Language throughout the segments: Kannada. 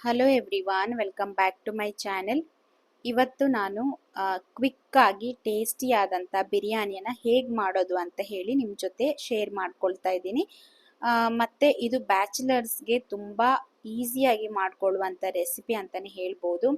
Hello everyone, welcome back to my channel. ಇವತ್ತು ನಾನು ಕ್ವಿಕ್ ಆಗಿ ಟೇಸ್ಟಿ ಆದಂಥ ಬಿರಿಯಾನಿಯನ್ನು ಹೇಗೆ ಮಾಡೋದು ಅಂತ ಹೇಳಿ ನಿಮ್ಮ ಜೊತೆ ಶೇರ್ ಮಾಡ್ಕೊಳ್ತಾ ಇದ್ದೀನಿ. ಮತ್ತು ಇದು ಬ್ಯಾಚುಲರ್ಸ್ಗೆ ತುಂಬ ಈಸಿಯಾಗಿ ಮಾಡ್ಕೊಳ್ಳುವಂಥ ರೆಸಿಪಿ ಅಂತಲೇ ಹೇಳ್ಬೋದು.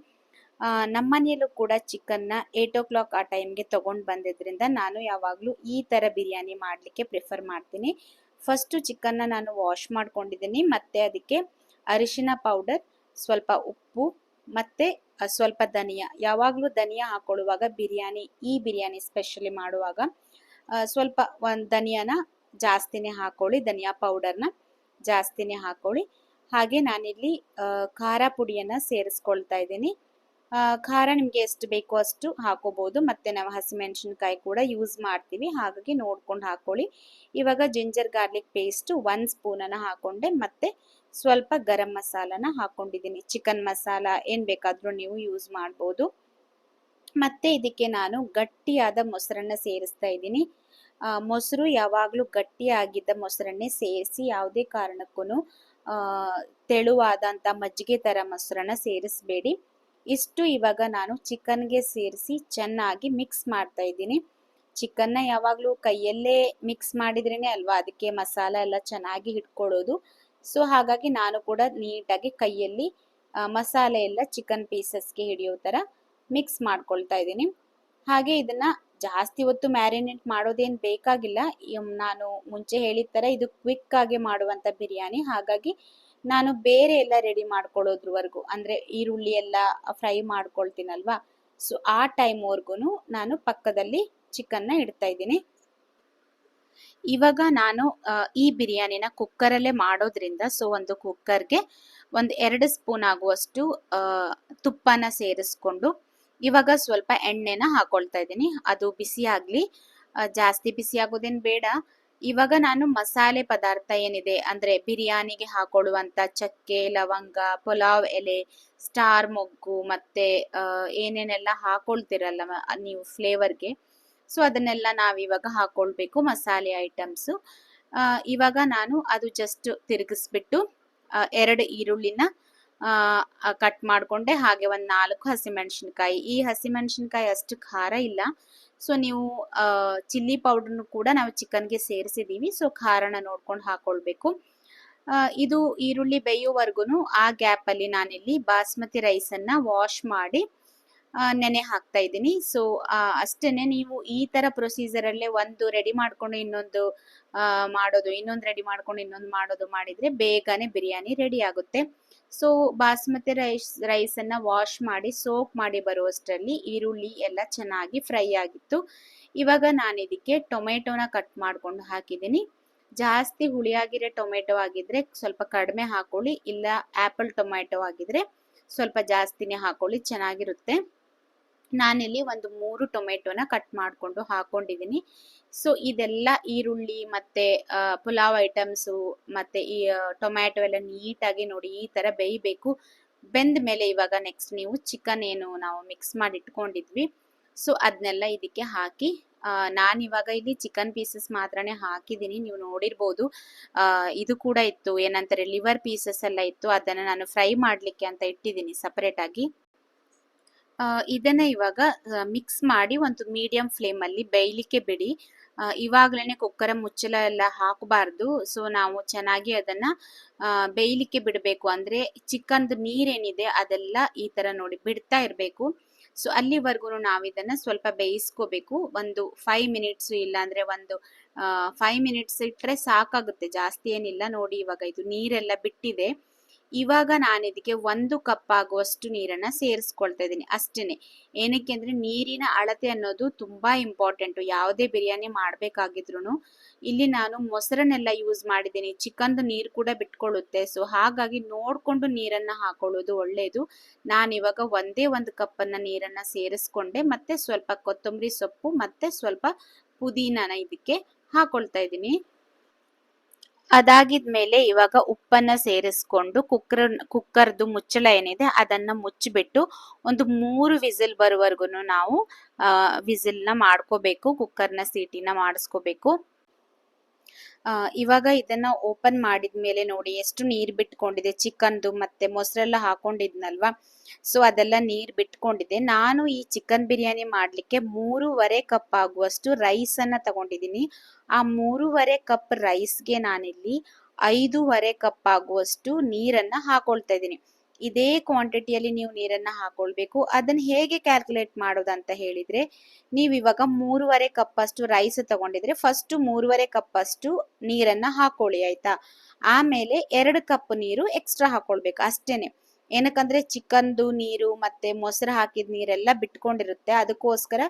ನಮ್ಮ ಮನೆಯಲ್ಲೂ ಕೂಡ ಚಿಕನ್ನ 8 o'clock ಆ ಟೈಮ್ಗೆ ತೊಗೊಂಡು ಬಂದಿದ್ದರಿಂದ ನಾನು ಯಾವಾಗಲೂ ಈ ಥರ ಬಿರಿಯಾನಿ ಮಾಡಲಿಕ್ಕೆ ಪ್ರಿಫರ್ ಮಾಡ್ತೀನಿ. ಫಸ್ಟು ಚಿಕನ್ನ ನಾನು ವಾಶ್ ಮಾಡ್ಕೊಂಡಿದ್ದೀನಿ, ಮತ್ತು ಅದಕ್ಕೆ ಅರಿಶಿನ ಪೌಡರ್, ಸ್ವಲ್ಪ ಉಪ್ಪು ಮತ್ತು ಸ್ವಲ್ಪ ಧನಿಯಾ. ಯಾವಾಗಲೂ ಧನಿಯಾ ಹಾಕೊಳ್ಳುವಾಗ ಈ ಬಿರಿಯಾನಿ ಸ್ಪೆಷಲಿ ಮಾಡುವಾಗ ಸ್ವಲ್ಪ ಒಂದು ಧನಿಯಾನ ಜಾಸ್ತಿನೇ ಹಾಕೊಳ್ಳಿ, ಧನಿಯಾ ಪೌಡರ್ನ ಜಾಸ್ತಿನೇ ಹಾಕೊಳ್ಳಿ. ಹಾಗೆ ನಾನಿಲ್ಲಿ ಖಾರ ಪುಡಿಯನ್ನು ಸೇರಿಸ್ಕೊಳ್ತಾ ಇದ್ದೀನಿ. ಖಾರ ನಿಮಗೆ ಎಷ್ಟು ಬೇಕೋ ಅಷ್ಟು ಹಾಕೋಬಹುದು, ಮತ್ತು ನಾವು ಹಸಿಮೆಣಸಿನ್ಕಾಯಿ ಕೂಡ ಯೂಸ್ ಮಾಡ್ತೀವಿ, ಹಾಗಾಗಿ ನೋಡ್ಕೊಂಡು ಹಾಕೊಳ್ಳಿ. ಇವಾಗ ಜಿಂಜರ್ ಗಾರ್ಲಿಕ್ ಪೇಸ್ಟು 1 ಸ್ಪೂನನ್ನು ಹಾಕೊಂಡೆ, ಮತ್ತು ಸ್ವಲ್ಪ ಗರಂ ಮಸಾಲಾನ ಹಾಕೊಂಡಿದ್ದೀನಿ. ಚಿಕನ್ ಮಸಾಲ ಏನು ಬೇಕಾದರೂ ನೀವು ಯೂಸ್ ಮಾಡ್ಬೋದು. ಮತ್ತು ಇದಕ್ಕೆ ನಾನು ಗಟ್ಟಿಯಾದ ಮೊಸರನ್ನ ಸೇರಿಸ್ತಾ ಇದ್ದೀನಿ. ಮೊಸರು ಯಾವಾಗಲೂ ಗಟ್ಟಿಯಾಗಿದ್ದ ಮೊಸರನ್ನೇ ಸೇರಿಸಿ, ಯಾವುದೇ ಕಾರಣಕ್ಕೂ ತೆಳುವಾದಂಥ ಮಜ್ಜಿಗೆ ಥರ ಮೊಸರನ್ನ ಸೇರಿಸಬೇಡಿ. ಇಷ್ಟು ಇವಾಗ ನಾನು ಚಿಕನ್ಗೆ ಸೇರಿಸಿ ಚೆನ್ನಾಗಿ ಮಿಕ್ಸ್ ಮಾಡ್ತಾ ಇದ್ದೀನಿ. ಚಿಕನ್ನ ಯಾವಾಗಲೂ ಕೈಯಲ್ಲೇ ಮಿಕ್ಸ್ ಮಾಡಿದ್ರೇ ಅಲ್ವಾ ಅದಕ್ಕೆ ಮಸಾಲ ಎಲ್ಲ ಚೆನ್ನಾಗಿ ಹಿಡ್ಕೊಳ್ಳೋದು. ಸೊ ಹಾಗಾಗಿ ನಾನು ಕೂಡ ನೀಟಾಗಿ ಕೈಯಲ್ಲಿ ಮಸಾಲೆ ಎಲ್ಲ ಚಿಕನ್ ಪೀಸಸ್ಗೆ ಹಿಡಿಯೋ ಥರ ಮಿಕ್ಸ್ ಮಾಡ್ಕೊಳ್ತಾ ಇದ್ದೀನಿ. ಹಾಗೆ ಇದನ್ನ ಜಾಸ್ತಿ ಹೊತ್ತು ಮ್ಯಾರಿನೇಟ್ ಮಾಡೋದೇನು ಬೇಕಾಗಿಲ್ಲ. ನಾನು ಮುಂಚೆ ಹೇಳಿದ ಥರ ಇದು ಕ್ವಿಕ್ ಆಗಿ ಮಾಡುವಂಥ ಬಿರಿಯಾನಿ, ಹಾಗಾಗಿ ನಾನು ಬೇರೆ ಎಲ್ಲ ರೆಡಿ ಮಾಡ್ಕೊಳ್ಳೋದ್ರವರೆಗೂ, ಅಂದರೆ ಈರುಳ್ಳಿ ಎಲ್ಲ ಫ್ರೈ ಮಾಡ್ಕೊಳ್ತೀನಲ್ವಾ, ಸೊ ಆ ಟೈಮ್ವರೆಗೂ ನಾನು ಪಕ್ಕದಲ್ಲಿ ಚಿಕನ್ನ ಇಡ್ತಾ ಇದ್ದೀನಿ. ಇವಾಗ ನಾನು ಈ ಬಿರಿಯಾನಿನ ಕುಕ್ಕರಲ್ಲೇ ಮಾಡೋದ್ರಿಂದ, ಸೊ ಒಂದು ಕುಕ್ಕರ್ಗೆ 2 ಸ್ಪೂನ್ ಆಗುವಷ್ಟು ತುಪ್ಪನ ಸೇರಿಸ್ಕೊಂಡು ಇವಾಗ ಸ್ವಲ್ಪ ಎಣ್ಣೆನ ಹಾಕೊಳ್ತಾ ಇದ್ದೀನಿ. ಅದು ಬಿಸಿ ಆಗಲಿ, ಜಾಸ್ತಿ ಬಿಸಿ ಆಗೋದೇನು ಬೇಡ. ಇವಾಗ ನಾನು ಮಸಾಲೆ ಪದಾರ್ಥ ಏನಿದೆ, ಅಂದರೆ ಬಿರಿಯಾನಿಗೆ ಹಾಕೊಳ್ಳುವಂಥ ಚಕ್ಕೆ, ಲವಂಗ, ಪುಲಾವ್ ಎಲೆ, ಸ್ಟಾರ್ ಮೊಗ್ಗು, ಮತ್ತು ಏನೇನೆಲ್ಲ ಹಾಕೊಳ್ತಿರಲ್ಲ ನೀವು ಫ್ಲೇವರ್ಗೆ, ಸೊ ಅದನ್ನೆಲ್ಲ ನಾವಿವಾಗ ಹಾಕೊಳ್ಬೇಕು, ಮಸಾಲೆ ಐಟಮ್ಸು. ಇವಾಗ ನಾನು ಅದು ಜಸ್ಟ್ ತಿರುಗಿಸ್ಬಿಟ್ಟು 2 ಈರುಳ್ಳಿನ ಕಟ್ ಮಾಡಿಕೊಂಡೆ, ಹಾಗೆ ಒಂದು 4 ಹಸಿಮೆಣಸಿನ್ಕಾಯಿ. ಈ ಹಸಿಮೆಣಸಿನ್ಕಾಯಿ ಅಷ್ಟು ಖಾರ ಇಲ್ಲ, ಸೊ ನೀವು ಚಿಲ್ಲಿ ಪೌಡ್ರನ್ನು ಕೂಡ ನಾವು ಚಿಕನ್ಗೆ ಸೇರಿಸಿದ್ದೀವಿ, ಸೊ ಖಾರನ ನೋಡ್ಕೊಂಡು ಹಾಕೊಳ್ಬೇಕು. ಇದು ಈರುಳ್ಳಿ ಬೇಯೋವರೆಗೂ ಆ ಗ್ಯಾಪಲ್ಲಿ ನಾನಿಲ್ಲಿ ಬಾಸ್ಮತಿ ರೈಸನ್ನು ವಾಶ್ ಮಾಡಿ ನೆನೆ ಹಾಕ್ತಾ ಇದ್ದೀನಿ. ಸೊ ಅಷ್ಟೇನೆ, ನೀವು ಈ ಥರ ಪ್ರೊಸೀಜರಲ್ಲೇ ಒಂದು ರೆಡಿ ಮಾಡ್ಕೊಂಡು ಇನ್ನೊಂದು ಮಾಡೋದು, ಇನ್ನೊಂದು ರೆಡಿ ಮಾಡ್ಕೊಂಡು ಇನ್ನೊಂದು ಮಾಡೋದು ಮಾಡಿದರೆ ಬೇಗನೆ ಬಿರಿಯಾನಿ ರೆಡಿ ಆಗುತ್ತೆ. ಸೊ ಬಾಸ್ಮತಿ ರೈಸನ್ನು ವಾಶ್ ಮಾಡಿ ಸೋಕ್ ಮಾಡಿ ಬರುವಷ್ಟರಲ್ಲಿ ಈರುಳ್ಳಿ ಎಲ್ಲ ಚೆನ್ನಾಗಿ ಫ್ರೈ ಆಗಿತ್ತು. ಇವಾಗ ನಾನು ಇದಕ್ಕೆ ಟೊಮೆಟೊನ ಕಟ್ ಮಾಡ್ಕೊಂಡು ಹಾಕಿದ್ದೀನಿ. ಜಾಸ್ತಿ ಹುಳಿಯಾಗಿರೋ ಟೊಮೆಟೊ ಆಗಿದ್ರೆ ಸ್ವಲ್ಪ ಕಡಿಮೆ ಹಾಕೊಳ್ಳಿ, ಇಲ್ಲ ಆ್ಯಪಲ್ ಟೊಮೆಟೊ ಆಗಿದ್ರೆ ಸ್ವಲ್ಪ ಜಾಸ್ತಿನೇ ಹಾಕೊಳ್ಳಿ, ಚೆನ್ನಾಗಿರುತ್ತೆ. ನಾನಿಲ್ಲಿ ಒಂದು 3 ಟೊಮೆಟೊನ ಕಟ್ ಮಾಡಿಕೊಂಡು ಹಾಕೊಂಡಿದ್ದೀನಿ. ಸೊ ಇದೆಲ್ಲ ಈರುಳ್ಳಿ ಮತ್ತು ಪುಲಾವ್ ಐಟಮ್ಸು ಮತ್ತು ಈ ಟೊಮ್ಯಾಟೊ ಎಲ್ಲ ನೀಟಾಗಿ ನೋಡಿ ಈ ಥರ ಬೇಯಬೇಕು. ಬೆಂದ ಮೇಲೆ ಇವಾಗ ನೆಕ್ಸ್ಟ್ ನೀವು ಚಿಕನ್ ಏನು ನಾವು ಮಿಕ್ಸ್ ಮಾಡಿ ಇಟ್ಕೊಂಡಿದ್ವಿ, ಸೊ ಅದನ್ನೆಲ್ಲ ಇದಕ್ಕೆ ಹಾಕಿ, ನಾನಿವಾಗ ಇಲ್ಲಿ ಚಿಕನ್ ಪೀಸಸ್ ಮಾತ್ರನೇ ಹಾಕಿದ್ದೀನಿ. ನೀವು ನೋಡಿರ್ಬೋದು, ಇದು ಕೂಡ ಇತ್ತು, ಏನಂತಾರೆ ಲಿವರ್ ಪೀಸಸ್ ಎಲ್ಲ ಇತ್ತು, ಅದನ್ನು ನಾನು ಫ್ರೈ ಮಾಡಲಿಕ್ಕೆ ಅಂತ ಇಟ್ಟಿದ್ದೀನಿ ಸಪರೇಟಾಗಿ. ಇದನ್ನ ಇವಾಗ ಮಿಕ್ಸ್ ಮಾಡಿ ಒಂದು ಮೀಡಿಯಂ ಫ್ಲೇಮಲ್ಲಿ ಬೇಯಲಿಕ್ಕೆ ಬಿಡಿ. ಇವಾಗಲೇ ಕುಕ್ಕರ ಮುಚ್ಚಳ ಎಲ್ಲ ಹಾಕಬಾರ್ದು. ಸೊ ನಾವು ಚೆನ್ನಾಗಿ ಅದನ್ನ ಬೇಯಲಿಕ್ಕೆ ಬಿಡಬೇಕು, ಅಂದರೆ ಚಿಕನ್ದು ನೀರೇನಿದೆ ಅದೆಲ್ಲ ಈ ಥರ ನೋಡಿ ಬಿಡ್ತಾ ಇರಬೇಕು. ಸೊ ಅಲ್ಲಿವರೆಗೂ ನಾವು ಇದನ್ನು ಸ್ವಲ್ಪ ಬೇಯಿಸ್ಕೋಬೇಕು, ಒಂದು 5 ಮಿನಿಟ್ಸು, ಇಲ್ಲಾಂದರೆ ಒಂದು 5 ಮಿನಿಟ್ಸ್ ಇಟ್ಟರೆ ಸಾಕಾಗುತ್ತೆ, ಜಾಸ್ತಿ ಏನಿಲ್ಲ. ನೋಡಿ ಇವಾಗ ಇದು ನೀರೆಲ್ಲ ಬಿಟ್ಟಿದೆ. ಇವಾಗ ನಾನು ಇದಕ್ಕೆ 1 ಕಪ್ ಆಗುವಷ್ಟು ನೀರನ್ನು ಸೇರಿಸ್ಕೊಳ್ತಾ ಇದ್ದೀನಿ ಅಷ್ಟೇ. ಏನಕ್ಕೆ ಅಂದರೆ ನೀರಿನ ಅಳತೆ ಅನ್ನೋದು ತುಂಬ ಇಂಪಾರ್ಟೆಂಟು ಯಾವುದೇ ಬಿರಿಯಾನಿ ಮಾಡಬೇಕಾಗಿದ್ರು. ಇಲ್ಲಿ ನಾನು ಮೊಸರನ್ನೆಲ್ಲ ಯೂಸ್ ಮಾಡಿದ್ದೀನಿ, ಚಿಕನ್ದು ನೀರು ಕೂಡ ಬಿಟ್ಕೊಳ್ಳುತ್ತೆ, ಸೊ ಹಾಗಾಗಿ ನೋಡಿಕೊಂಡು ನೀರನ್ನು ಹಾಕೊಳ್ಳೋದು ಒಳ್ಳೆಯದು. ನಾನಿವಾಗ ಒಂದೇ 1 ಕಪ್ಪನ್ನು ನೀರನ್ನು ಸೇರಿಸ್ಕೊಂಡೆ, ಮತ್ತು ಸ್ವಲ್ಪ ಕೊತ್ತಂಬರಿ ಸೊಪ್ಪು ಮತ್ತು ಸ್ವಲ್ಪ ಪುದೀನಾನ ಇದಕ್ಕೆ ಹಾಕೊಳ್ತಾ ಇದ್ದೀನಿ. ಅದಾಗಿದ್ಮೇಲೆ ಇವಾಗ ಉಪ್ಪನ್ನ ಸೇರಿಸ್ಕೊಂಡು ಕುಕ್ಕರ್ದು ಮುಚ್ಚಳ ಏನಿದೆ ಅದನ್ನ ಮುಚ್ಚಿಬಿಟ್ಟು ಒಂದು 3 ವಿಸಿಲ್ ಬರುವವರೆಗೂ ನಾವು ವಿಸಿಲ್ನ ಮಾಡ್ಕೋಬೇಕು, ಕುಕ್ಕರ್ನ ಸೀಟಿನ ಮಾಡಿಸ್ಕೋಬೇಕು. ಇವಾಗ ಇದನ್ನ ಓಪನ್ ಮಾಡಿದ್ಮೇಲೆ ನೋಡಿ ಎಷ್ಟು ನೀರ್ ಬಿಟ್ಕೊಂಡಿದೆ. ಚಿಕನ್ದು ಮತ್ತೆ ಮೊಸರೆಲ್ಲ ಹಾಕೊಂಡಿದ್ನಲ್ವಾ, ಸೊ ಅದೆಲ್ಲ ನೀರ್ ಬಿಟ್ಕೊಂಡಿದೆ. ನಾನು ಈ ಚಿಕನ್ ಬಿರಿಯಾನಿ ಮಾಡ್ಲಿಕ್ಕೆ 3.5 ಕಪ್ ಆಗುವಷ್ಟು ರೈಸ್ ಅನ್ನ ತಗೊಂಡಿದ್ದೀನಿ. ಆ 3.5 ಕಪ್ ರೈಸ್ಗೆ ನಾನಿಲ್ಲಿ 5.5 ಕಪ್ ಆಗುವಷ್ಟು ನೀರನ್ನ ಹಾಕೊಳ್ತಾ ಇದ್ದೀನಿ. ಇದೇ ಕ್ವಾಂಟಿಟಿಯಲ್ಲಿ ನೀವು ನೀರನ್ನ ಹಾಕೊಳ್ಬೇಕು. ಅದನ್ನ ಹೇಗೆ ಕ್ಯಾಲ್ಕುಲೇಟ್ ಮಾಡೋದಂತ ಹೇಳಿದ್ರೆ, ನೀವು ಇವಾಗ 3.5 ಕಪ್ ಅಷ್ಟು ರೈಸ್ ತಗೊಂಡಿದ್ರೆ ಫಸ್ಟ್ 3.5 ಕಪ್ ಅಷ್ಟು ನೀರನ್ನ ಹಾಕೊಳ್ಳಿ, ಆಯ್ತಾ. ಆಮೇಲೆ 2 ಕಪ್ ನೀರು ಎಕ್ಸ್ಟ್ರಾ ಹಾಕೊಳ್ಬೇಕು ಅಷ್ಟೇನೆ. ಏನಕ್ಕಂದ್ರೆ ಚಿಕನ್ದು ನೀರು ಮತ್ತೆ ಮೊಸರು ಹಾಕಿದ ನೀರೆಲ್ಲ ಬಿಟ್ಕೊಂಡಿರುತ್ತೆ. ಅದಕ್ಕೋಸ್ಕರ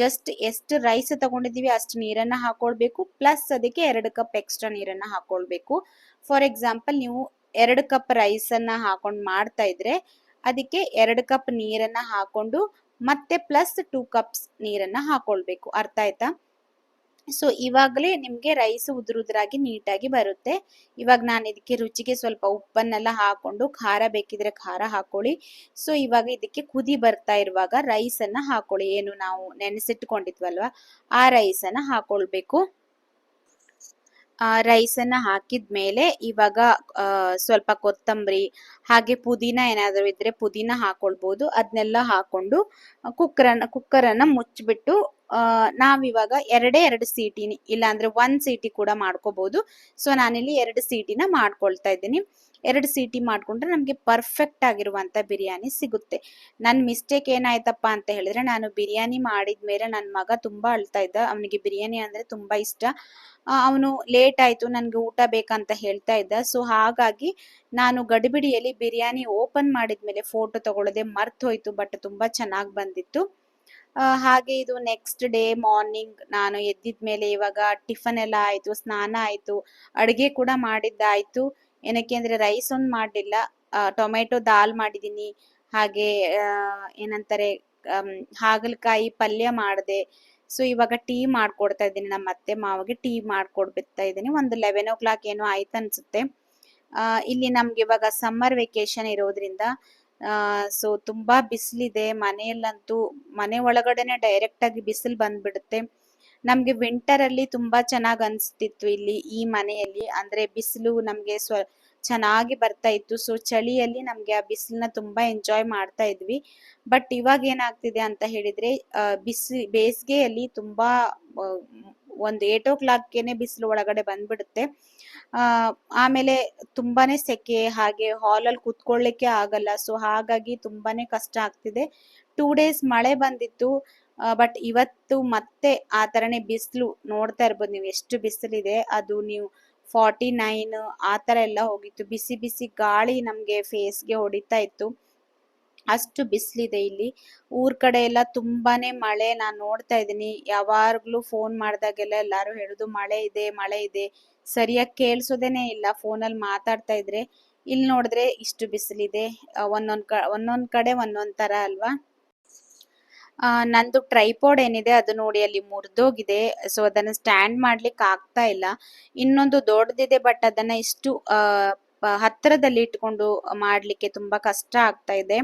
ಜಸ್ಟ್ ಎಷ್ಟು ರೈಸ್ ತಗೊಂಡಿದೀವಿ ಅಷ್ಟು ನೀರನ್ನ ಹಾಕೊಳ್ಬೇಕು, ಪ್ಲಸ್ ಅದಕ್ಕೆ 2 ಕಪ್ ಎಕ್ಸ್ಟ್ರಾ ನೀರನ್ನ ಹಾಕೊಳ್ಬೇಕು. ಫಾರ್ ಎಕ್ಸಾಂಪಲ್, ನೀವು 2 ಕಪ್ ರೈಸ್ ಅನ್ನ ಹಾಕೊಂಡು ಮಾಡ್ತಾ ಇದ್ರೆ ಅದಕ್ಕೆ 2 ಕಪ್ ನೀರನ್ನ ಹಾಕೊಂಡು ಮತ್ತೆ ಪ್ಲಸ್ 2 ಕಪ್ಸ್ ನೀರನ್ನ ಹಾಕೊಳ್ಬೇಕು. ಅರ್ಥ ಆಯ್ತಾ? ಸೊ ಇವಾಗಲೇ ನಿಮ್ಗೆ ರೈಸ್ ಉದುರಾಗಿ ನೀಟಾಗಿ ಬರುತ್ತೆ. ಇವಾಗ ನಾನು ಇದಕ್ಕೆ ರುಚಿಗೆ ಸ್ವಲ್ಪ ಉಪ್ಪನ್ನೆಲ್ಲ ಹಾಕೊಂಡು, ಖಾರ ಬೇಕಿದ್ರೆ ಖಾರ ಹಾಕೊಳ್ಳಿ. ಸೊ ಇವಾಗ ಇದಕ್ಕೆ ಕುದಿ ಬರ್ತಾ ಇರುವಾಗ ರೈಸ್ ಅನ್ನ ಹಾಕೊಳ್ಳಿ. ಏನು ನಾವು ನೆನೆಸಿಟ್ಕೊಂಡಿದ್ವಲ್ವಾ ಆ ರೈಸ್ ಅನ್ನ ಹಾಕೊಳ್ಬೇಕು. ರೈಸ್ ಅನ್ನ ಹಾಕಿದ್ಮೇಲೆ ಇವಾಗ ಸ್ವಲ್ಪ ಕೊತ್ತಂಬರಿ ಹಾಗೆ ಪುದೀನ ಏನಾದರೂ ಇದ್ರೆ ಪುದೀನ ಹಾಕೊಳ್ಬಹುದು. ಅದನ್ನೆಲ್ಲ ಹಾಕೊಂಡು ಕುಕ್ಕರನ್ನ ಮುಚ್ಚಿಬಿಟ್ಟು ನಾವಿವಾಗ 2 ಸೀಟಿ ಇಲ್ಲಾಂದ್ರೆ 1 ಸೀಟಿ ಕೂಡ ಮಾಡ್ಕೋಬಹುದು. ಸೊ ನಾನಿಲ್ಲಿ 2 ಸೀಟಿನ ಮಾಡ್ಕೊಳ್ತಾ ಇದ್ದೀನಿ. 2 ಸೀಟಿ ಮಾಡ್ಕೊಂಡ್ರೆ ನಮ್ಗೆ ಪರ್ಫೆಕ್ಟ್ ಆಗಿರುವಂತ ಬಿರಿಯಾನಿ ಸಿಗುತ್ತೆ. ನನ್ ಮಿಸ್ಟೇಕ್ ಏನಾಯ್ತಪ್ಪ ಅಂತ ಹೇಳಿದ್ರೆ, ನಾನು ಬಿರಿಯಾನಿ ಮಾಡಿದ್ಮೇಲೆ ನನ್ನ ಮಗ ತುಂಬಾ ಅಳ್ತಾ ಇದ್ದ. ಅವನಿಗೆ ಬಿರಿಯಾನಿ ಅಂದ್ರೆ ತುಂಬಾ ಇಷ್ಟ. ಅವನು ಲೇಟ್ ಆಯ್ತು ನನ್ಗೆ ಊಟ ಬೇಕಂತ ಹೇಳ್ತಾ ಇದ್ದ. ಸೊ ಹಾಗಾಗಿ ನಾನು ಗಡಿಬಿಡಿಯಲ್ಲಿ ಬಿರಿಯಾನಿ ಓಪನ್ ಮಾಡಿದ್ಮೇಲೆ ಫೋಟೋ ತಗೊಳ್ಳದೆ ಮರ್ತ್ ಹೋಯ್ತು. ಬಟ್ ತುಂಬಾ ಚೆನ್ನಾಗಿ ಬಂದಿತ್ತು. ಹಾಗೆ ಇದು ನೆಕ್ಸ್ಟ್ ಡೇ ಮಾರ್ನಿಂಗ್ ನಾನು ಎದ್ದಿದ್ಮೇಲೆ ಇವಾಗ ಟಿಫನ್ ಎಲ್ಲ ಆಯ್ತು, ಸ್ನಾನ ಆಯ್ತು, ಅಡುಗೆ ಕೂಡ ಮಾಡಿದ್ದಾಯ್ತು. ಏನಕ್ಕೆ ಅಂದ್ರೆ ರೈಸ್ ಒಂದ್ ಮಾಡ್ಲಿಲ್ಲ, ಟೊಮೆಟೊ ದಾಲ್ ಮಾಡಿದೀನಿ. ಹಾಗೆ ಏನಂತಾರೆ ಹಾಗಲಕಾಯಿ ಪಲ್ಯ ಮಾಡಿದೆ. ಸೊ ಇವಾಗ ಟೀ ಮಾಡ್ಕೊಡ್ತಾ ಇದ್ದೀನಿ. ನಮ್ಮ ಅತ್ತೆ ಮಾವಗೆ ಟೀ ಮಾಡ್ಕೊಡ್ಬಿಡ್ತಾ ಇದ್ದೀನಿ. ಒಂದು 11 o'clock ಏನೋ ಆಯ್ತು ಅನ್ಸುತ್ತೆ. ಇಲ್ಲಿ ನಮ್ಗೆ ಇವಾಗ ಸಮ್ಮರ್ ವೆಕೇಶನ್ ಇರೋದ್ರಿಂದ ಸೊ ತುಂಬಾ ಬಿಸಿಲಿದೆ. ಮನೆಯಲ್ಲಂತೂ ಮನೆ ಒಳಗಡೆನೆ ಡೈರೆಕ್ಟ್ ಆಗಿ ಬಿಸಿಲು ಬಂದ್ಬಿಡುತ್ತೆ. ನಮ್ಗೆ ವಿಂಟರ್ ಅಲ್ಲಿ ತುಂಬಾ ಚೆನ್ನಾಗ್ ಅನ್ಸ್ತಿತ್ತು ಇಲ್ಲಿ ಈ ಮನೆಯಲ್ಲಿ. ಅಂದ್ರೆ ಬಿಸಿಲು ನಮ್ಗೆ ಚೆನ್ನಾಗಿ ಬರ್ತಾ ಇತ್ತು. ಸೊ ಚಳಿಯಲ್ಲಿ ನಮ್ಗೆ ಆ ಬಿಸಿಲನ್ನ ತುಂಬಾ ಎಂಜಾಯ್ ಮಾಡ್ತಾ ಇದ್ವಿ. ಬಟ್ ಇವಾಗ ಏನಾಗ್ತಿದೆ ಅಂತ ಹೇಳಿದ್ರೆ, ಬೇಸಿಗೆಯಲ್ಲಿ ತುಂಬಾ ಒಂದು 8 o'clockಗೆನೆ ಬಿಸಿಲು ಒಳಗಡೆ ಬಂದ್ಬಿಡುತ್ತೆ. ಆಮೇಲೆ ತುಂಬಾನೇ ಸೆಕೆ, ಹಾಗೆ ಹಾಲಲ್ಲಿ ಕುತ್ಕೊಳ್ಳಿಕ್ಕೆ ಆಗಲ್ಲ. ಸೊ ಹಾಗಾಗಿ ತುಂಬಾನೇ ಕಷ್ಟ ಆಗ್ತಿದೆ. 2 days ಮಳೆ ಬಂದಿತ್ತು. ಬಟ್ ಇವತ್ತು ಮತ್ತೆ ಆ ತರನೇ ಬಿಸಿಲು ನೋಡ್ತಾ ಇರ್ಬೋದು ನೀವು ಎಷ್ಟು ಬಿಸಿಲಿದೆ. ಅದು ನೀವು 49 ಆ ತರ ಎಲ್ಲ ಹೋಗಿತ್ತು. ಬಿಸಿ ಬಿಸಿ ಗಾಳಿ ನಮ್ಗೆ ಫೇಸ್ಗೆ ಹೊಡಿತಾ ಇತ್ತು. ಅಷ್ಟು ಬಿಸಿಲಿದೆ ಇಲ್ಲಿ. ಊರ್ ಕಡೆ ಎಲ್ಲ ತುಂಬಾನೇ ಮಳೆ ನಾನ್ ನೋಡ್ತಾ ಇದ್ದೀನಿ. ಯಾವಾಗ್ಲೂ ಫೋನ್ ಮಾಡ್ದಾಗೆಲ್ಲ ಎಲ್ಲಾರು ಹೇಳುದು ಮಳೆ ಇದೆ ಮಳೆ ಇದೆ. ಸರಿಯಾಗಿ ಕೇಳಿಸೋದೇನೆ ಇಲ್ಲ ಫೋನಲ್ಲಿ ಮಾತಾಡ್ತಾ ಇದ್ರೆ. ಇಲ್ಲಿ ನೋಡಿದ್ರೆ ಇಷ್ಟು ಬಿಸಿಲಿದೆ. ಒಂದೊಂದ್ ಕಡೆ ಒಂದೊಂದ್ ತರ ಅಲ್ವಾ. ನಂದು ಟ್ರೈಪಾಡ್ ಏನಿದೆ ಅದು ನೋಡಿ ಅಲ್ಲಿ ಮುರಿದೋಗಿದೆ. ಸೊ ಅದನ್ನ ಸ್ಟ್ಯಾಂಡ್ ಮಾಡ್ಲಿಕ್ಕೆ ಆಗ್ತಾ ಇಲ್ಲ. ಇನ್ನೊಂದು ದೊಡ್ಡದಿದೆ, ಬಟ್ ಅದನ್ನ ಇಷ್ಟು ಹತ್ತಿರದಲ್ಲಿ ಇಟ್ಕೊಂಡು ಮಾಡ್ಲಿಕ್ಕೆ ತುಂಬಾ ಕಷ್ಟ ಆಗ್ತಾ ಇದೆ.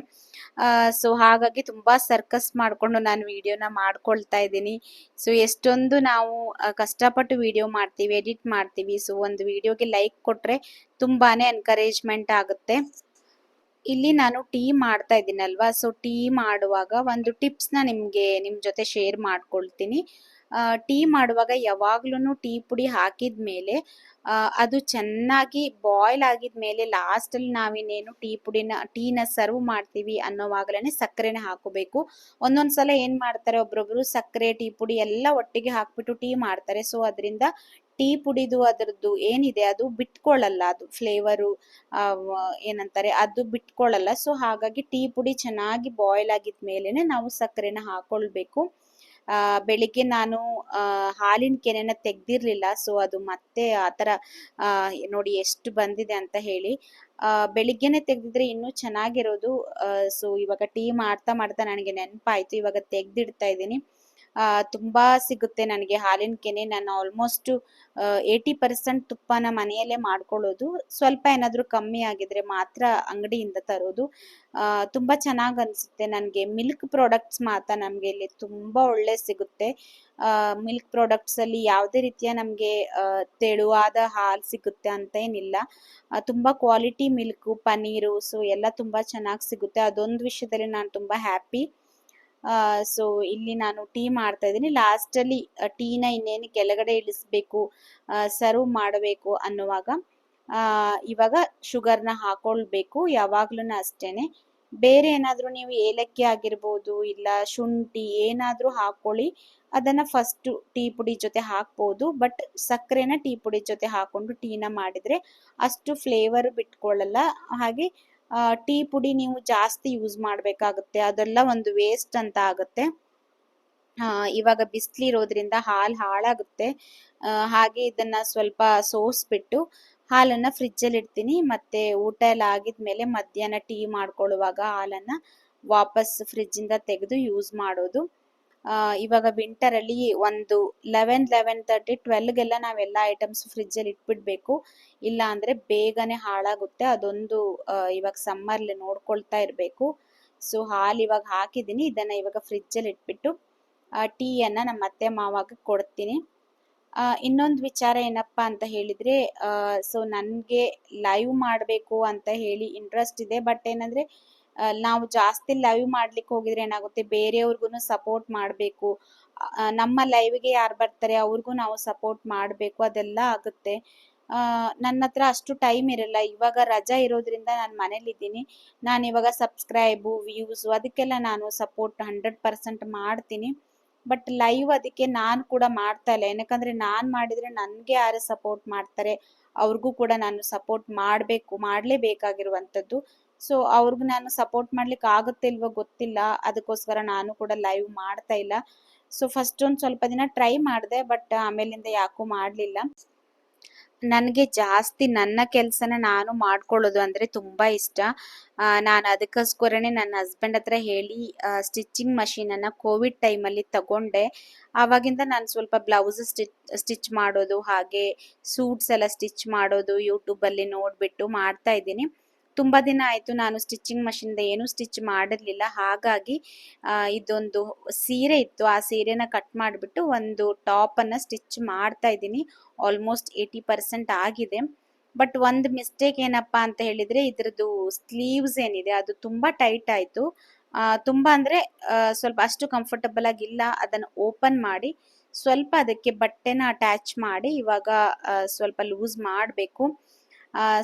ಸೊ ಹಾಗಾಗಿ ತುಂಬಾ ಸರ್ಕಸ್ ಮಾಡ್ಕೊಂಡು ನಾನು ವಿಡಿಯೋನ ಮಾಡ್ಕೊಳ್ತಾ ಇದ್ದೀನಿ. ಸೊ ಎಷ್ಟೊಂದು ನಾವು ಕಷ್ಟಪಟ್ಟು ವಿಡಿಯೋ ಮಾಡ್ತೀವಿ, ಎಡಿಟ್ ಮಾಡ್ತೀವಿ. ಸೊ ಒಂದು ವಿಡಿಯೋಗೆ ಲೈಕ್ ಕೊಟ್ರೆ ತುಂಬಾನೇ ಎನ್ಕರೇಜ್ಮೆಂಟ್ ಆಗುತ್ತೆ. ಇಲ್ಲಿ ನಾನು ಟೀ ಮಾಡ್ತಾ ಇದ್ದೀನಲ್ವಾ, ಸೊ ಟೀ ಮಾಡುವಾಗ ಒಂದು ಟಿಪ್ಸ್ನ ನಿಮ್ ಜೊತೆ ಶೇರ್ ಮಾಡ್ಕೊಳ್ತೀನಿ. ಟೀ ಮಾಡುವಾಗ ಯಾವಾಗ್ಲೂ ಟೀ ಪುಡಿ ಹಾಕಿದ್ಮೇಲೆ ಅದು ಚೆನ್ನಾಗಿ ಬಾಯ್ಲ್ ಆಗಿದ್ಮೇಲೆ ಲಾಸ್ಟ್ ಅಲ್ಲಿ ನಾವಿನ್ನೇನು ಟೀನ ಸರ್ವ್ ಮಾಡ್ತೀವಿ ಅನ್ನೋವಾಗ್ಲೇನೆ ಸಕ್ಕರೆನ ಹಾಕೋಬೇಕು. ಒಂದೊಂದ್ಸಲ ಏನ್ ಮಾಡ್ತಾರೆ, ಒಬ್ರೊಬ್ರು ಸಕ್ಕರೆ ಟೀ ಪುಡಿ ಎಲ್ಲ ಒಟ್ಟಿಗೆ ಹಾಕ್ಬಿಟ್ಟು ಟೀ ಮಾಡ್ತಾರೆ. ಸೊ ಅದರಿಂದ ಟೀ ಪುಡಿದು ಅದರದ್ದು ಏನಿದೆ ಅದು ಬಿಟ್ಕೊಳ್ಳಲ್ಲ, ಅದು ಫ್ಲೇವರು ಏನಂತಾರೆ ಅದು ಬಿಟ್ಕೊಳ್ಳಲ್ಲ. ಸೊ ಹಾಗಾಗಿ ಟೀ ಪುಡಿ ಚೆನ್ನಾಗಿ ಬಾಯ್ಲ್ ಆಗಿದ್ಮೇಲೆನೆ ನಾವು ಸಕ್ಕರೆನ ಹಾಕೊಳ್ಬೇಕು. ಬೆಳಿಗ್ಗೆ ನಾನು ಹಾಲಿನ ಕೆನೆನ ತೆಗ್ದಿರ್ಲಿಲ್ಲ. ಸೊ ಅದು ಮತ್ತೆ ಆತರ ನೋಡಿ ಎಷ್ಟು ಬಂದಿದೆ ಅಂತ ಹೇಳಿ. ಬೆಳಿಗ್ಗೆನೆ ತೆಗ್ದಿದ್ರೆ ಇನ್ನೂ ಚೆನ್ನಾಗಿರೋದು. ಸೊ ಇವಾಗ ಟೀ ಮಾಡ್ತಾ ಮಾಡ್ತಾ ನನಗೆ ನೆನಪಾಯ್ತು, ಇವಾಗ ತೆಗ್ದಿಡ್ತಾ ಇದ್ದೀನಿ. ತುಂಬಾ ಸಿಗುತ್ತೆ ನನಗೆ ಹಾಲಿನ ಕೆನೆ. ನಾನು ಆಲ್ಮೋಸ್ಟ್ 80% ತುಪ್ಪನ ಮನೆಯಲ್ಲೇ ಮಾಡ್ಕೊಳ್ಳೋದು. ಸ್ವಲ್ಪ ಏನಾದ್ರೂ ಕಮ್ಮಿ ಆಗಿದ್ರೆ ಮಾತ್ರ ಅಂಗಡಿಯಿಂದ ತರೋದು. ತುಂಬಾ ಚೆನ್ನಾಗ್ ಅನ್ಸುತ್ತೆ ನನಗೆ. ಮಿಲ್ಕ್ ಪ್ರಾಡಕ್ಟ್ಸ್ ಮಾತ್ರ ನಮ್ಗೆ ಇಲ್ಲಿ ತುಂಬಾ ಒಳ್ಳೆ ಸಿಗುತ್ತೆ. ಮಿಲ್ಕ್ ಪ್ರಾಡಕ್ಟ್ಸಲ್ಲಿ ಯಾವುದೇ ರೀತಿಯ ನಮಗೆ ತೆಳುವಾದ ಹಾಲು ಸಿಗುತ್ತೆ ಅಂತ ಏನಿಲ್ಲ. ತುಂಬ ಕ್ವಾಲಿಟಿ ಮಿಲ್ಕು, ಪನ್ನೀರು ಸೊ ಎಲ್ಲ ತುಂಬ ಚೆನ್ನಾಗಿ ಸಿಗುತ್ತೆ. ಅದೊಂದು ವಿಷಯದಲ್ಲಿ ನಾನು ತುಂಬ ಹ್ಯಾಪಿ. ಸೊ ಇಲ್ಲಿ ನಾನು ಟೀ ಮಾಡ್ತಾ ಇದ್ದೀನಿ. ಲಾಸ್ಟಲ್ಲಿ ಟೀನ ಇನ್ನೇನು ಕೆಳಗಡೆ ಇಳಿಸ್ಬೇಕು, ಸರ್ವ್ ಮಾಡಬೇಕು ಅನ್ನುವಾಗ ಇವಾಗ ಶುಗರ್ನ ಹಾಕೊಳ್ಬೇಕು. ಯಾವಾಗ್ಲೂ ಅಷ್ಟೇನೆ. ಬೇರೆ ಏನಾದರೂ ನೀವು ಏಲಕ್ಕಿ ಆಗಿರ್ಬೋದು ಇಲ್ಲ ಶುಂಠಿ ಏನಾದರೂ ಹಾಕೊಳ್ಳಿ, ಅದನ್ನ ಫಸ್ಟ್ ಟೀ ಪುಡಿ ಜೊತೆ ಹಾಕ್ಬೋದು. ಬಟ್ ಸಕ್ಕರೆನ ಟೀ ಪುಡಿ ಜೊತೆ ಹಾಕೊಂಡು ಟೀನ ಮಾಡಿದ್ರೆ ಅಷ್ಟು ಫ್ಲೇವರ್ ಬಿಟ್ಕೊಳ್ಳಲ್ಲ. ಹಾಗೆ ಟೀ ಪುಡಿ ನೀವು ಜಾಸ್ತಿ ಯೂಸ್ ಮಾಡಬೇಕಾಗುತ್ತೆ, ಅದೆಲ್ಲ ಒಂದು ವೇಸ್ಟ್ ಅಂತ ಆಗುತ್ತೆ. ಇವಾಗ ಬಿಸಿಲಿರೋದ್ರಿಂದ ಹಾಲು ಹಾಳಾಗುತ್ತೆ. ಹಾಗೆ ಇದನ್ನ ಸ್ವಲ್ಪ ಸೋಸ್ಬಿಟ್ಟು ಹಾಲನ್ನ ಫ್ರಿಜ್ಜಲ್ಲಿ ಇಡ್ತೀನಿ. ಮತ್ತೆ ಊಟ ಎಲ್ಲ ಆಗಿದ್ಮೇಲೆ ಮಧ್ಯಾಹ್ನ ಟೀ ಮಾಡ್ಕೊಳ್ಳುವಾಗ ಹಾಲನ್ನ ವಾಪಸ್ ಫ್ರಿಜ್ಜಿಂದ ತೆಗೆದು ಯೂಸ್ ಮಾಡೋದು. ಇವಾಗ ವಿಂಟರಲ್ಲಿ ಒಂದು 11:30 12ಗೆಲ್ಲ ನಾವೆಲ್ಲ ಐಟಮ್ಸ್ ಫ್ರಿಜ್ಜಲ್ಲಿ ಇಟ್ಬಿಡ್ಬೇಕು, ಇಲ್ಲ ಅಂದ್ರೆ ಬೇಗನೆ ಹಾಳಾಗುತ್ತೆ. ಅದೊಂದು ಇವಾಗ ಸಮ್ಮರ್ಲಿ ನೋಡ್ಕೊಳ್ತಾ ಇರಬೇಕು. ಸೊ ಹಾಲು ಇವಾಗ ಹಾಕಿದ್ದೀನಿ, ಇದನ್ನ ಇವಾಗ ಫ್ರಿಜ್ಜಲ್ಲಿ ಇಟ್ಬಿಟ್ಟು ಟೀಯನ್ನ ನಮ್ಮ ಅತ್ತೆ ಮಾವಾಗ ಕೊಡ್ತೀನಿ. ಇನ್ನೊಂದು ವಿಚಾರ ಏನಪ್ಪಾ ಅಂತ ಹೇಳಿದ್ರೆ, ಸೊ ನನಗೆ ಲೈವ್ ಮಾಡಬೇಕು ಅಂತ ಹೇಳಿ ಇಂಟ್ರೆಸ್ಟ್ ಇದೆ. ಬಟ್ ಏನಂದ್ರೆ ನಾವು ಜಾಸ್ತಿ ಲೈವ್ ಮಾಡ್ಲಿಕ್ಕೆ ಹೋಗಿದ್ರೆ ಏನಾಗುತ್ತೆ, ಬೇರೆಯವ್ರಿಗೂ ಸಪೋರ್ಟ್ ಮಾಡಬೇಕು. ನಮ್ಮ ಲೈವ್ಗೆ ಯಾರು ಬರ್ತಾರೆ ಅವ್ರಿಗೂ ನಾವು ಸಪೋರ್ಟ್ ಮಾಡಬೇಕು, ಅದೆಲ್ಲ ಆಗುತ್ತೆ. ನನ್ನ ಹತ್ರ ಅಷ್ಟು ಟೈಮ್ ಇರಲ್ಲ. ಇವಾಗ ರಜಾ ಇರೋದ್ರಿಂದ ನಾನು ಮನೇಲಿದ್ದೀನಿ. ನಾನು ಇವಾಗ ಸಬ್ಸ್ಕ್ರೈಬು ವ್ಯೂಸು ಅದಕ್ಕೆಲ್ಲ ನಾನು ಸಪೋರ್ಟ್ 100% ಮಾಡ್ತೀನಿ. ಬಟ್ ಲೈವ್ ಅದಕ್ಕೆ ನಾನು ಕೂಡ ಮಾಡ್ತಾ ಇಲ್ಲ. ಏನಕ್ಕಂದ್ರೆ ನಾನು ಮಾಡಿದ್ರೆ ನನಗೆ ಯಾರು ಸಪೋರ್ಟ್ ಮಾಡ್ತಾರೆ, ಅವ್ರಿಗೂ ಕೂಡ ನಾನು ಸಪೋರ್ಟ್ ಮಾಡಲೇಬೇಕಾಗಿರುವಂಥದ್ದು. ಸೊ ಅವ್ರಿಗೂ ನಾನು ಸಪೋರ್ಟ್ ಮಾಡ್ಲಿಕ್ಕೆ ಆಗುತ್ತೆ ಇಲ್ವೋ ಗೊತ್ತಿಲ್ಲ, ಅದಕ್ಕೋಸ್ಕರ ನಾನು ಕೂಡ ಲೈವ್ ಮಾಡ್ತಾ ಇಲ್ಲ. ಸೊ ಫಸ್ಟ್ ಒಂದು ಸ್ವಲ್ಪ ದಿನ ಟ್ರೈ ಮಾಡಿದೆ, ಬಟ್ ಆಮೇಲಿಂದ ಯಾಕೂ ಮಾಡಲಿಲ್ಲ. ನನಗೆ ಜಾಸ್ತಿ ನನ್ನ ಕೆಲಸನ ನಾನು ಮಾಡ್ಕೊಳ್ಳೋದು ಅಂದರೆ ತುಂಬ ಇಷ್ಟ. ನಾನು ಅದಕ್ಕೋಸ್ಕರನೇ ನನ್ನ ಹಸ್ಬೆಂಡ್ ಹತ್ರ ಹೇಳಿ ಸ್ಟಿಚಿಂಗ್ ಮಷೀನನ್ನು ಕೋವಿಡ್ ಟೈಮಲ್ಲಿ ತಗೊಂಡೆ. ಆವಾಗಿಂದ ನಾನು ಸ್ವಲ್ಪ ಬ್ಲೌಸ್ ಸ್ಟಿಚ್ ಮಾಡೋದು ಹಾಗೆ ಸೂಟ್ಸ್ ಎಲ್ಲ ಸ್ಟಿಚ್ ಮಾಡೋದು ಯೂಟ್ಯೂಬಲ್ಲಿ ನೋಡಿಬಿಟ್ಟು ಮಾಡ್ತಾ ಇದ್ದೀನಿ. ತುಂಬ ದಿನ ಆಯಿತು ನಾನು ಸ್ಟಿಚಿಂಗ್ ಮಷಿನ್ದ ಏನೂ ಸ್ಟಿಚ್ ಮಾಡಿರಲಿಲ್ಲ. ಹಾಗಾಗಿ ಇದೊಂದು ಸೀರೆ ಇತ್ತು, ಆ ಸೀರೆನ ಕಟ್ ಮಾಡಿಬಿಟ್ಟು ಒಂದು ಟಾಪನ್ನು ಸ್ಟಿಚ್ ಮಾಡ್ತಾ ಇದ್ದೀನಿ. ಆಲ್ಮೋಸ್ಟ್ 80% ಆಗಿದೆ. ಬಟ್ ಒಂದು ಮಿಸ್ಟೇಕ್ ಏನಪ್ಪಾ ಅಂತ ಹೇಳಿದ್ರೆ, ಇದ್ರದ್ದು ಸ್ಲೀವ್ಸ್ ಏನಿದೆ ಅದು ತುಂಬ ಟೈಟ್ ಆಯಿತು. ತುಂಬ ಅಂದರೆ ಸ್ವಲ್ಪ ಅಷ್ಟು ಕಂಫರ್ಟಬಲ್ ಆಗಿಲ್ಲ. ಅದನ್ನು ಓಪನ್ ಮಾಡಿ ಸ್ವಲ್ಪ ಅದಕ್ಕೆ ಬಟ್ಟೆನ ಅಟ್ಯಾಚ್ ಮಾಡಿ ಇವಾಗ ಸ್ವಲ್ಪ ಲೂಸ್ ಮಾಡಬೇಕು.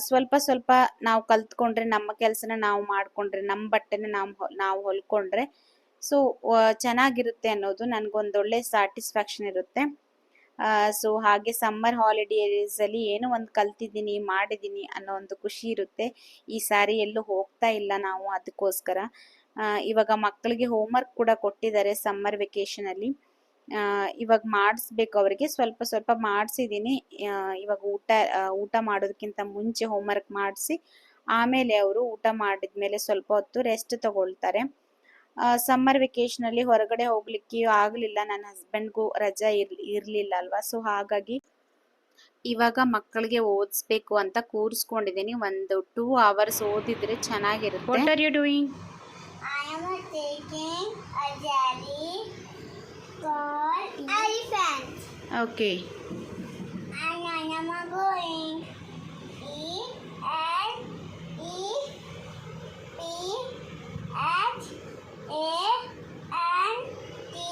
ಸ್ವಲ್ಪ ಸ್ವಲ್ಪ ನಾವು ಕಲ್ತ್ಕೊಂಡ್ರೆ, ನಮ್ಮ ಕೆಲಸನ ನಾವು ಮಾಡಿಕೊಂಡ್ರೆ, ನಮ್ಮ ಬಟ್ಟೆನ ನಾವು ಹೊಲ್ಕೊಂಡ್ರೆ ಸೊ ಚೆನ್ನಾಗಿರುತ್ತೆ ಅನ್ನೋದು ನನಗೊಂದೊಳ್ಳೆ ಸ್ಯಾಟಿಸ್ಫ್ಯಾಕ್ಷನ್ ಇರುತ್ತೆ. ಸೊ ಹಾಗೆ ಸಮ್ಮರ್ ಹಾಲಿಡೇಸಲ್ಲಿ ಏನೋ ಒಂದು ಕಲ್ತಿದ್ದೀನಿ ಮಾಡಿದ್ದೀನಿ ಅನ್ನೋ ಒಂದು ಖುಷಿ ಇರುತ್ತೆ. ಈ ಸಾರಿ ಎಲ್ಲೂ ಹೋಗ್ತಾ ಇಲ್ಲ ನಾವು, ಅದಕ್ಕೋಸ್ಕರ ಇವಾಗ ಮಕ್ಕಳಿಗೆ ಹೋಮ್ವರ್ಕ್ ಕೂಡ ಕೊಟ್ಟಿದ್ದಾರೆ ಸಮ್ಮರ್ ವೆಕೇಷನಲ್ಲಿ. ಇವಾಗ ಮಾಡಿಸ್ಬೇಕು ಅವರಿಗೆ, ಸ್ವಲ್ಪ ಸ್ವಲ್ಪ ಮಾಡಿಸಿದ್ದೀನಿ. ಇವಾಗ ಊಟ ಮಾಡೋದಕ್ಕಿಂತ ಮುಂಚೆ ಹೋಮ್ವರ್ಕ್ ಮಾಡಿಸಿ ಆಮೇಲೆ ಅವರು ಊಟ ಮಾಡಿದ್ಮೇಲೆ ಸ್ವಲ್ಪ ಹೊತ್ತು ರೆಸ್ಟ್ ತಗೊಳ್ತಾರೆ. ಸಮ್ಮರ್ ವೆಕೇಷನಲ್ಲಿ ಹೊರಗಡೆ ಹೋಗ್ಲಿಕ್ಕೆ ಆಗಲಿಲ್ಲ, ನನ್ನ ಹಸ್ಬೆಂಡ್ಗೂ ರಜಾ ಇರಲಿಲ್ಲ ಅಲ್ವಾ. ಸೊ ಹಾಗಾಗಿ ಇವಾಗ ಮಕ್ಕಳಿಗೆ ಓದಿಸ್ಬೇಕು ಅಂತ ಕೂರಿಸ್ಕೊಂಡಿದ್ದೀನಿ. ಒಂದು 2 hours ಓದಿದ್ರೆ ಚೆನ್ನಾಗಿರುತ್ತೆ. What are you doing? I am taking a jelly called elephant. Okay. And I am going E L E P H A N T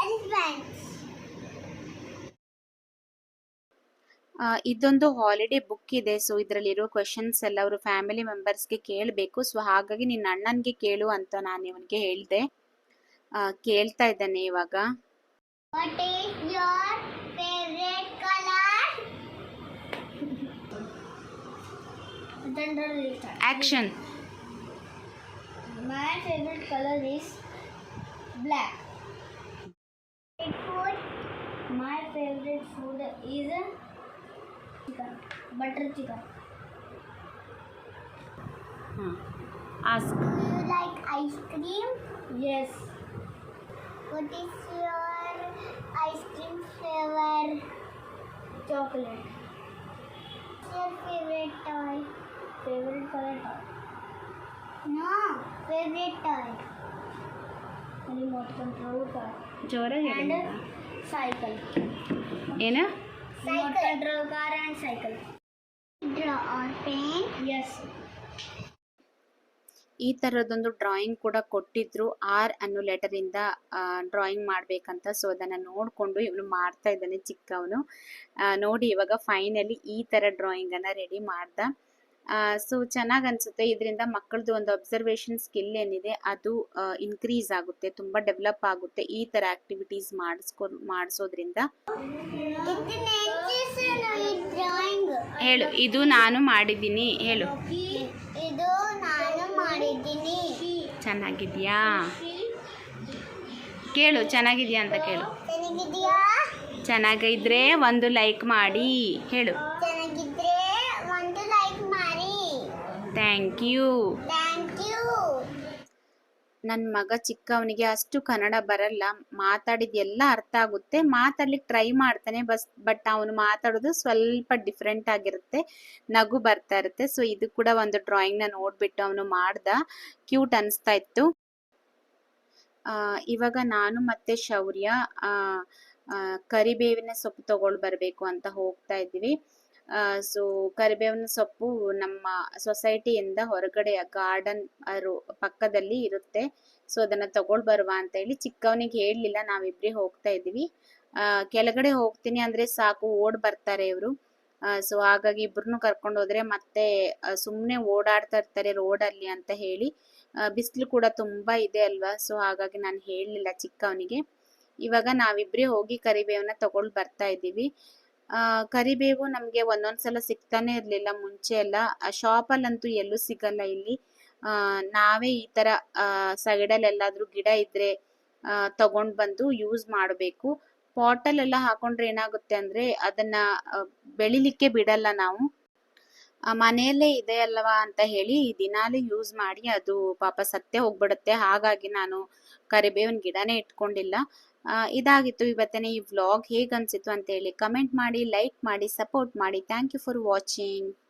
elephant. ಇದೊಂದು ಹಾಲಿಡೇ ಬುಕ್ ಇದೆ. ಸೊ ಇದರಲ್ಲಿರೋ ಕ್ವೆಶನ್ಸ್ ಎಲ್ಲ ಅವರು ಫ್ಯಾಮಿಲಿ ಮೆಂಬರ್ಸ್ಗೆ ಕೇಳಬೇಕು. ಸೊ ಹಾಗಾಗಿ ನಿನ್ನ ಅಣ್ಣನಿಗೆ ಕೇಳು ಅಂತ ನಾನು ಇವನಿಗೆ ಹೇಳಿದೆ. ಕೇಳ್ತಾ ಇದ್ದಾನೆ ಇವಾಗ. What is your favorite color? Action. My favorite color is black. Food. My favorite food is chicken, butter chicken. Ask. Do you like ice cream? Yes. What is your ice cream flavor? Chocolate. What's your favorite toy? Favorite color toy? No, favorite toy. Remote control toy. ಜೋರಾಗಿ And ಹೇಳು. Cycle. ಏನು? Cycle. Draw car and cycle. Draw or paint. Yes. ಈ ಥರದೊಂದು ಡ್ರಾಯಿಂಗ್ ಕೂಡ ಕೊಟ್ಟಿದ್ರು. ಆರ್ ಅನ್ನೋ ಲೆಟರಿಂದ ಡ್ರಾಯಿಂಗ್ ಮಾಡಬೇಕಂತ. ಸೊ ಅದನ್ನು ನೋಡಿಕೊಂಡು ಇವನು ಮಾಡ್ತಾ ಇದ್ದಾನೆ ಚಿಕ್ಕವನು. ನೋಡಿ ಇವಾಗ ಫೈನಲಿ ಈ ಥರ ಡ್ರಾಯಿಂಗನ್ನು ರೆಡಿ ಮಾಡ್ದ. ಸೊ ಚೆನ್ನಾಗಿ ಅನಿಸುತ್ತೆ. ಇದರಿಂದ ಮಕ್ಕಳದು ಒಂದು ಅಬ್ಸರ್ವೇಷನ್ ಸ್ಕಿಲ್ ಏನಿದೆ ಅದು ಇನ್ಕ್ರೀಸ್ ಆಗುತ್ತೆ, ತುಂಬ ಡೆವಲಪ್ ಆಗುತ್ತೆ ಈ ಥರ ಆ್ಯಕ್ಟಿವಿಟೀಸ್ ಮಾಡಿಸೋದ್ರಿಂದ. ಹೇಳು, ಇದು ನಾನು ಮಾಡಿದ್ದೀನಿ ಹೇಳು. ಇದು ನಾನು ಮಾಡಿದ್ದೀನಿ. ಚೆನ್ನಾಗಿದ್ಯಾ ಕೇಳು, ಚೆನ್ನಾಗಿದ್ಯಾ ಅಂತ ಕೇಳು. ಚೆನ್ನಾಗಿದ್ಯಾ? ಚೆನ್ನಾಗಿದ್ರೆ ಒಂದು ಲೈಕ್ ಮಾಡಿ ಹೇಳು. ಚೆನ್ನಾಗಿದ್ರೆ ಒಂದು ಲೈಕ್ ಮಾಡಿ. Thank you. Thank you. ನನ್ನ ಮಗ ಚಿಕ್ಕವನಿಗೆ ಅಷ್ಟು ಕನ್ನಡ ಬರಲ್ಲ. ಮಾತಾಡಿದೆಲ್ಲ ಅರ್ಥ ಆಗುತ್ತೆ, ಮಾತಾಡ್ಲಿಕ್ಕೆ ಟ್ರೈ ಮಾಡ್ತಾನೆ. ಬಟ್ ಅವನು ಮಾತಾಡೋದು ಸ್ವಲ್ಪ ಡಿಫ್ರೆಂಟ್ ಆಗಿರುತ್ತೆ, ನಗು ಬರ್ತಾ ಇರುತ್ತೆ. ಸೊ ಇದು ಕೂಡ ಒಂದು ಡ್ರಾಯಿಂಗ್ನ ನೋಡ್ಬಿಟ್ಟು ಅವನು ಮಾಡ್ದ. ಕ್ಯೂಟ್ ಅನಿಸ್ತಾ ಇತ್ತು. ಇವಾಗ ನಾನು ಮತ್ತೆ ಶೌರ್ಯ ಕರಿಬೇವಿನ ಸೊಪ್ಪು ತಗೊಂಡು ಬರಬೇಕು ಅಂತ ಹೋಗ್ತಾ ಇದ್ದೀವಿ. ಸೊ ಕರಿಬೇವಿನ ಸೊಪ್ಪು ನಮ್ಮ ಸೊಸೈಟಿಯಿಂದ ಹೊರಗಡೆ ಗಾರ್ಡನ್ ಪಕ್ಕದಲ್ಲಿ ಇರುತ್ತೆ. ಸೊ ಅದನ್ನು ತಗೊಂಡು ಬರುವ ಅಂತ ಹೇಳಿ ಚಿಕ್ಕವನಿಗೆ ಹೇಳಲಿಲ್ಲ, ನಾವಿಬ್ಬರೇ ಹೋಗ್ತಾ ಇದ್ದೀವಿ. ಕೆಳಗಡೆ ಹೋಗ್ತೀನಿ ಅಂದರೆ ಸಾಕು ಓಡ್ ಬರ್ತಾರೆ ಇವರು. ಸೊ ಹಾಗಾಗಿ ಇಬ್ಬರನ್ನು ಕರ್ಕೊಂಡು ಹೋದರೆ ಮತ್ತೆ ಸುಮ್ಮನೆ ಓಡಾಡ್ತಾ ಇರ್ತಾರೆ ರೋಡಲ್ಲಿ ಅಂತ ಹೇಳಿ. ಬಿಸಿಲು ಕೂಡ ತುಂಬ ಇದೆ ಅಲ್ವಾ, ಸೊ ಹಾಗಾಗಿ ನಾನು ಹೇಳಲಿಲ್ಲ ಚಿಕ್ಕವನಿಗೆ. ಇವಾಗ ನಾವಿಬ್ಬರೇ ಹೋಗಿ ಕರಿಬೇವನ್ನ ತಗೊಂಡು ಬರ್ತಾ ಇದ್ದೀವಿ. ಕರಿಬೇವು ನಮಗೆ ಒಂದೊಂದ್ಸಲ ಸಿಗ್ತಾನೆ ಇರಲಿಲ್ಲ ಮುಂಚೆ ಎಲ್ಲ. ಶಾಪಲ್ಲಂತೂ ಎಲ್ಲೂ ಸಿಗಲ್ಲ ಇಲ್ಲಿ. ನಾವೇ ಈ ಥರ ಸೈಡಲ್ಲಿ ಎಲ್ಲಾದರೂ ಗಿಡ ಇದ್ದರೆ ತಗೊಂಡು ಬಂದು ಯೂಸ್ ಮಾಡಬೇಕು. ಪಾಟಲ್ಲೆಲ್ಲ ಹಾಕೊಂಡ್ರೆ ಏನಾಗುತ್ತೆ ಅಂದರೆ ಅದನ್ನು ಬೆಳಿಲಿಕ್ಕೆ ಬಿಡಲ್ಲ ನಾವು. ಮನೆಯಲ್ಲೇ ಇದೆ ಅಲ್ವಾ ಅಂತ ಹೇಳಿ ದಿನಾಲೂ ಯೂಸ್ ಮಾಡಿ ಅದು ಪಾಪ ಸತ್ತೇ ಹೋಗ್ಬಿಡುತ್ತೆ. ಹಾಗಾಗಿ ನಾನು ಕರಿಬೇವಿನ ಗಿಡನೇ ಇಟ್ಕೊಂಡಿಲ್ಲ. ಇದಾಗಿತ್ತು ಇವತ್ತಿನ ಈ ವ್ಲಾಗ್. ಹೇಗೆ ಅನಿಸಿತು ಅಂತ ಹೇಳಿ ಕಮೆಂಟ್ ಮಾಡಿ, ಲೈಕ್ ಮಾಡಿ, ಸಪೋರ್ಟ್ ಮಾಡಿ. Thank you for watching.